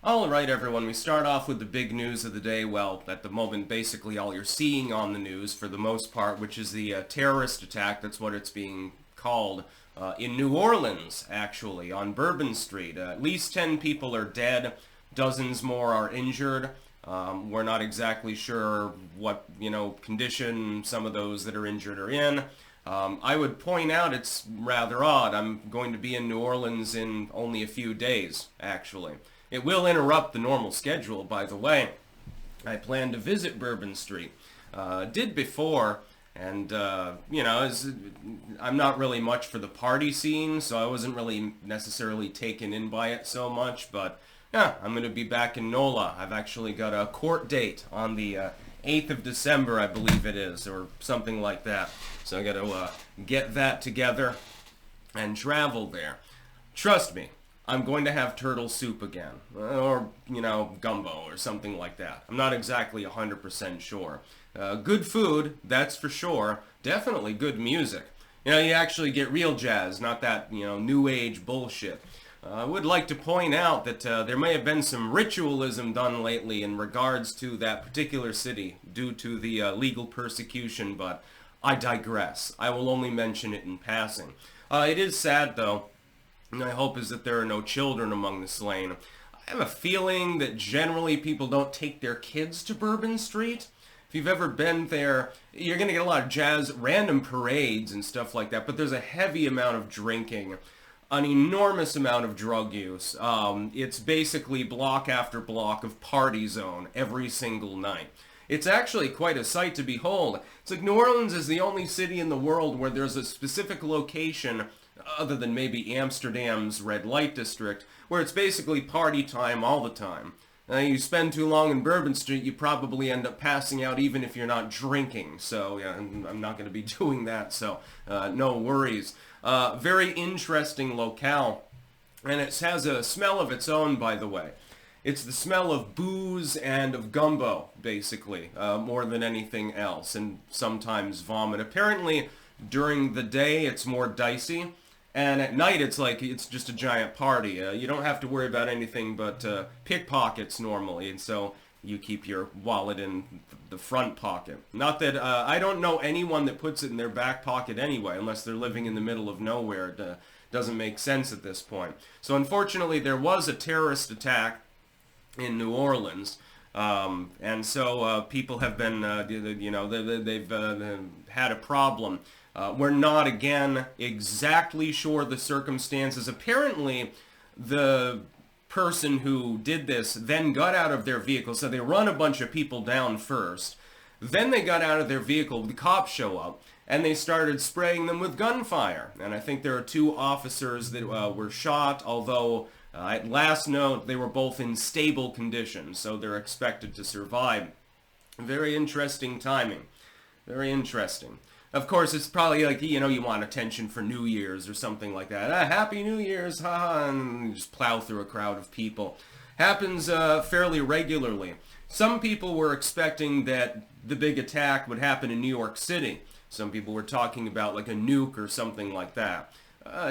Alright everyone, we start off with the big news of the day. Well, at the moment, basically all you're seeing on the news for the most part, which is the terrorist attack, that's what it's being called, in New Orleans, actually, on Bourbon Street. At least 10 people are dead, dozens more are injured. We're not exactly sure what, condition some of those that are injured are in. I would point out it's rather odd. I'm going to be in New Orleans in only a few days, actually. It will interrupt the normal schedule, by the way. I plan to visit Bourbon Street. Did before, and, I'm not really much for the party scene, so I wasn't really necessarily taken in by it so much, but, yeah, I'm going to be back in NOLA. I've actually got a court date on the 8th of December, I believe it is, or something like that. So I got to get that together and travel there. Trust me. I'm going to have turtle soup again, or, gumbo or something like that. I'm not exactly 100% sure. Good food, that's for sure. Definitely good music. You actually get real jazz, not that, new age bullshit. I would like to point out that there may have been some ritualism done lately in regards to that particular city due to the legal persecution, but I digress. I will only mention it in passing. It is sad, though. My hope is that there are no children among the slain. I have a feeling that generally people don't take their kids to Bourbon Street. If you've ever been there, you're going to get a lot of jazz, random parades and stuff like that, but there's a heavy amount of drinking, an enormous amount of drug use. It's basically block after block of party zone every single night. It's actually quite a sight to behold. It's like New Orleans is the only city in the world where there's a specific location other than maybe Amsterdam's red light district, where it's basically party time all the time. You spend too long in Bourbon Street, you probably end up passing out even if you're not drinking. So yeah, I'm not going to be doing that, so no worries. Very interesting locale, and it has a smell of its own, by the way. It's the smell of booze and of gumbo, basically, more than anything else, and sometimes vomit. Apparently, during the day, it's more dicey. And at night, it's just a giant party. You don't have to worry about anything but pickpockets normally, and so you keep your wallet in the front pocket. Not that I don't know anyone that puts it in their back pocket anyway, unless they're living in the middle of nowhere. It doesn't make sense at this point. So unfortunately, there was a terrorist attack in New Orleans, and so people have been, they've had a problem. We're not, again, exactly sure the circumstances. Apparently, the person who did this then got out of their vehicle. So they run a bunch of people down first. Then they got out of their vehicle. The cops show up, and they started spraying them with gunfire. And I think there are 2 officers that were shot, although at last note, they were both in stable condition, so they're expected to survive. Very interesting timing. Very interesting. Of course, it's probably like, you want attention for New Year's or something like that. Happy New Year's, haha, and you just plow through a crowd of people. Happens fairly regularly. Some people were expecting that the big attack would happen in New York City. Some people were talking about like a nuke or something like that.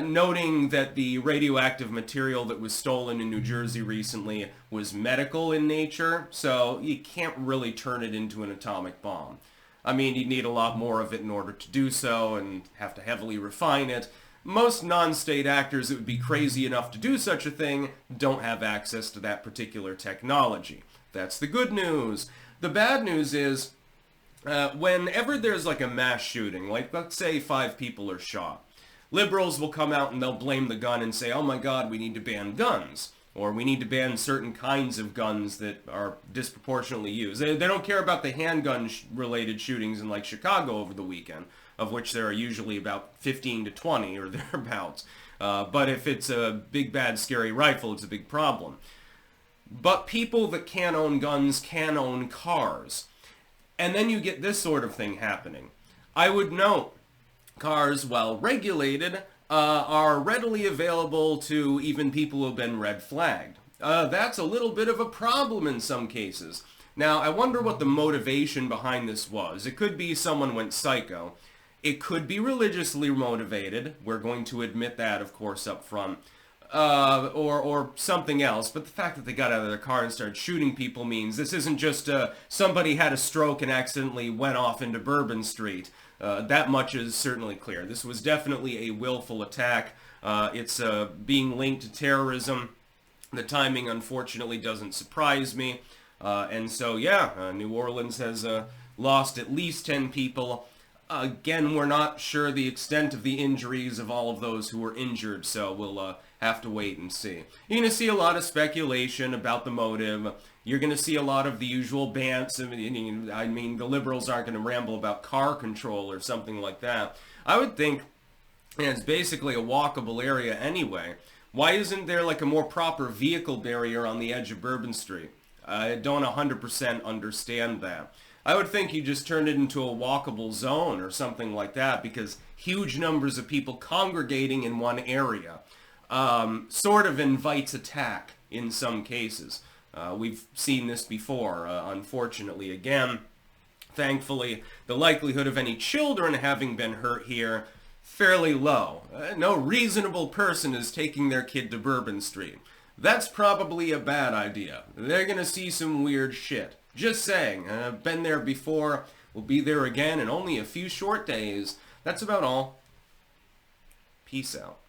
Noting that the radioactive material that was stolen in New Jersey recently was medical in nature, so you can't really turn it into an atomic bomb. I mean, you'd need a lot more of it in order to do so and have to heavily refine it. Most non-state actors that would be crazy enough to do such a thing don't have access to that particular technology. That's the good news. The bad news is, whenever there's like a mass shooting, like let's say 5 people are shot, liberals will come out and they'll blame the gun and say, oh my god, we need to ban guns. Or we need to ban certain kinds of guns that are disproportionately used. They don't care about the handgun-related shootings in like Chicago over the weekend, of which there are usually about 15 to 20 or thereabouts. But if it's a big, bad, scary rifle, it's a big problem. But people that can own guns can own cars. And then you get this sort of thing happening. I would note, cars, while regulated, are readily available to even people who have been red flagged. That's a little bit of a problem in some cases. Now, I wonder what the motivation behind this was. It could be someone went psycho. It could be religiously motivated. We're going to admit that, of course, up front. or something else. But the fact that they got out of their car and started shooting people means this isn't just somebody had a stroke and accidentally went off into Bourbon Street. That much is certainly clear. This was definitely a willful attack. It's being linked to terrorism. The timing, unfortunately, doesn't surprise me. And so, yeah, New Orleans has lost at least 10 people. Again, we're not sure the extent of the injuries of all of those who were injured, so we'll have to wait and see. You're going to see a lot of speculation about the motive. You're going to see a lot of the usual bants. I mean, the liberals aren't going to ramble about car control or something like that. I would think, and it's basically a walkable area anyway, why isn't there like a more proper vehicle barrier on the edge of Bourbon Street? I don't 100% understand that. I would think you just turn it into a walkable zone or something like that, because huge numbers of people congregating in one area sort of invites attack in some cases. We've seen this before, unfortunately. Again, thankfully, the likelihood of any children having been hurt here, fairly low. No reasonable person is taking their kid to Bourbon Street. That's probably a bad idea. They're gonna see some weird shit. Just saying. I've been there before. We'll be there again in only a few short days. That's about all. Peace out.